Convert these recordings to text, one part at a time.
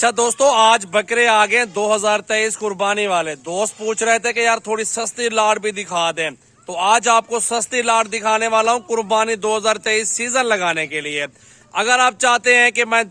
अच्छा दोस्तों, आज बकरे आ गए 2023 कुर्बानी वाले। दोस्त पूछ रहे थे कि यार थोड़ी सस्ती लाट भी दिखा दें, तो आज आपको सस्ती लाट दिखाने वाला हूं कुर्बानी 2023 सीजन लगाने के लिए। अगर आप चाहते हैं कि मैं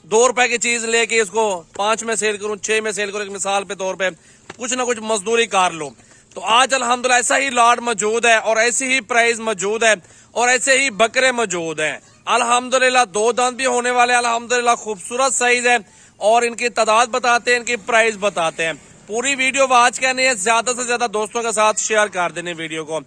2 रुपए की चीज लेके इसको 5 में सेल करूं, 6 में सेल करूं, एक मिसाल पे तौर पे कुछ ना कुछ मजदूरी कर लूं, तो आज अल्हम्दुलिल्लाह ऐसा ही लाट मौजूद है और ऐसी ही प्राइस मौजूद है और ऐसे ही बकरे मौजूद हैं। अल्हम्दुलिल्लाह 2 दांत भी होने वाले, अल्हम्दुलिल्लाह खूबसूरत साइज है और इनकी तादाद बताते हैं, इनकी प्राइस बताते हैं। पूरी वीडियो वॉच करनी है, ज्यादा से ज्यादा दोस्तों के साथ शेयर कर देने वीडियो को।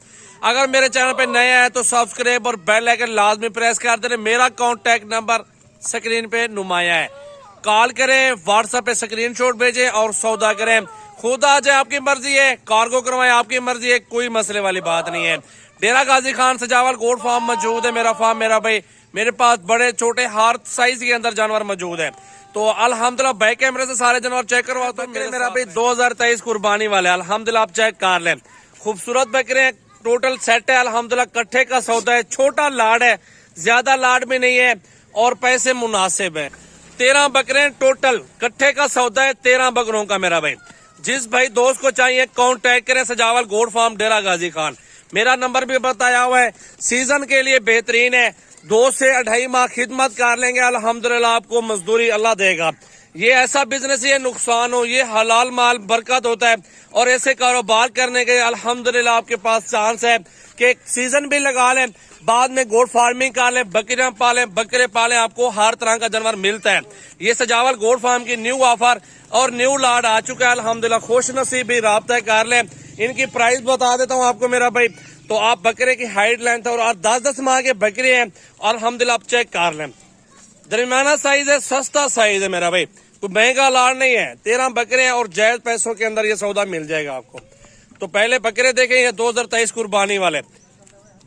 अगर मेरे चैनल पे नए हैं तो सब्सक्राइब और बेल आइकन लाजमी प्रेस कर देने। मेरा कॉन्टैक्ट नंबर स्क्रीन पे नुमाया है, कॉल करें, व्हाट्सएप पे स्क्रीनशॉट भेजें और सौदा करें। खुद आ जाए, आपकी मर्जी है, कार्गो करवाएं, आपकी मर्जी है, कोई मसले वाली बात नहीं है। डेरा गाजी खान सजावल गोट फार्म मौजूद है। मेरा फार्म, मेरा भाई, मेरे पास बड़े छोटे हर साइज के अंदर जानवर मौजूद है। तो अल्हम्दुलिल्लाह बैक कैमरे से सारे जानवर चेक करवाता हूँ। मेरा भाई 2023 कुर्बानी वाले, अल्हम्दुलिल्लाह आप चेक कर लें। खूबसूरत बकरे हैं, टोटल सेट है, अल्हम्दुलिल्लाह कट्ठे का सौदा है। छोटा लाड है, ज्यादा लाड भी नहीं है और पैसे मुनासिब है। 13 बकरे टोटल, कट्ठे का सौदा है 13 बकरों का मेरा भाई। जिस भाई दोस्त को चाहिए कांटेक्ट करें, सजावल गोट फार्म डेरा गाजी खान। मेरा नंबर भी बताया हुआ है। सीजन के लिए बेहतरीन है, 2 से 2.5 माह खिदमत कर लेंगे, अल्हम्दुलिल्लाह आपको मजदूरी अल्लाह देगा। ये ऐसा बिजनेस, ये नुकसान हो, ये हलाल माल बरकत होता है और ऐसे कारोबार करने के अल्हम्दुलिल्लाह आपके पास चांस है कि सीजन भी लगा लें, बाद में गोट फार्मिंग कर लें, बकरियां पालें, बकरे पालें, आपको हर तरह का जानवर मिलता है। ये सजावल गोट फार्म की न्यू ऑफर और न्यू लाड आ चुका है, अल्हम्दुलिल्लाह खुश नसीब भी राब्ता कर लें। इनकी प्राइस बता देता हूँ आपको मेरा भाई। तो आप बकरे की हाइट लेंथ और 10-10 माह के बकरे हैं, अल्हम्दुलिल्लाह आप चेक कर लें। दरमियाना साइज है, सस्ता साइज है मेरा भाई, कोई महंगा लाड नहीं है। 13 बकरे हैं और जायज पैसों के अंदर ये सौदा मिल जाएगा आपको। तो पहले बकरे देखें, ये 2023 कुर्बानी वाले,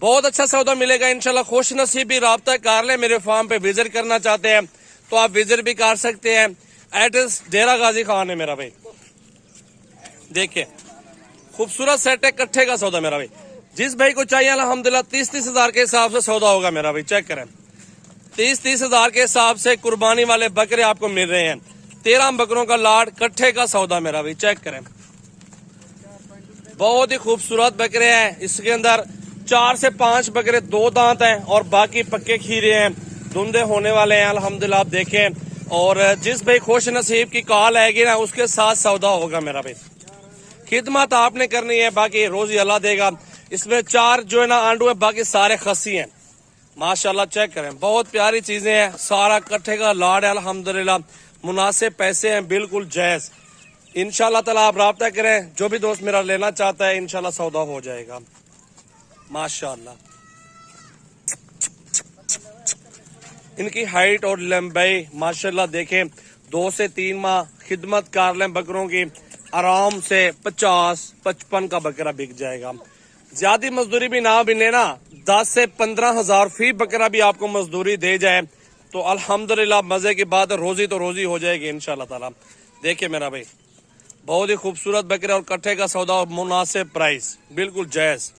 बहुत अच्छा सौदा मिलेगा इंशाल्लाह। खुश नसीब भी राब्ता कर ले। मेरे फार्म पे विजिट करना चाहते हैं तो आप विजिट भी कर सकते हैं। एड्रेस डेरा गाजी खान है मेरा भाई। देखिए खूबसूरत सेट है, कट्ठे का सौदा मेरा भाई। जिस भाई को चाहिए अल्हम्दुलिल्लाह 30-30 हजार के हिसाब से सौदा होगा मेरा भाई। चेक करें, 30-30 हजार के हिसाब से कुर्बानी वाले बकरे आपको मिल रहे हैं। 13 बकरों का लाड, कट्ठे का सौदा मेरा भाई। चेक करें, बहुत ही खूबसूरत बकरे हैं। इसके अंदर 4 से 5 बकरे 2 दांत हैं और बाकी पक्के खीरे हैं, धुंधे होने वाले हैं अल्हम्दुलिल्लाह आप देखें। और जिस भाई खुश नसीब की कॉल आएगी ना, उसके साथ सौदा होगा मेरा भाई। खिदमत आपने करनी है, बाकी रोजी अल्लाह देगा। इसमें 4 जो है ना आंडू है, बाकी सारे खस्सी हैं माशाल्लाह। चेक करें, बहुत प्यारी चीजें हैं, सारा कट्ठे का लाड है अल्हम्दुलिल्लाह। मुनासिब पैसे हैं, बिल्कुल जायज। इंशाल्लाह ताला आप राब्ता करें, जो भी दोस्त मेरा लेना चाहता है इंशाल्लाह सौदा हो जाएगा माशाल्लाह। इनकी हाइट और लंबाई माशाल्लाह देखें, 2 से 3 माह खिदमत कर लें बकरों की, आराम से 50-55 का बकरा बिक जाएगा। ज्यादा मजदूरी भी ना भी लेना, 10 से 15 हजार फी बकरा भी आपको मजदूरी दे जाए तो अल्हम्दुलिल्लाह मजे की बात है। रोजी तो रोजी हो जाएगी इंशाल्लाह ताला। देखिए मेरा भाई, बहुत ही खूबसूरत बकरे और कट्ठे का सौदा और मुनासिब प्राइस, बिल्कुल जायज।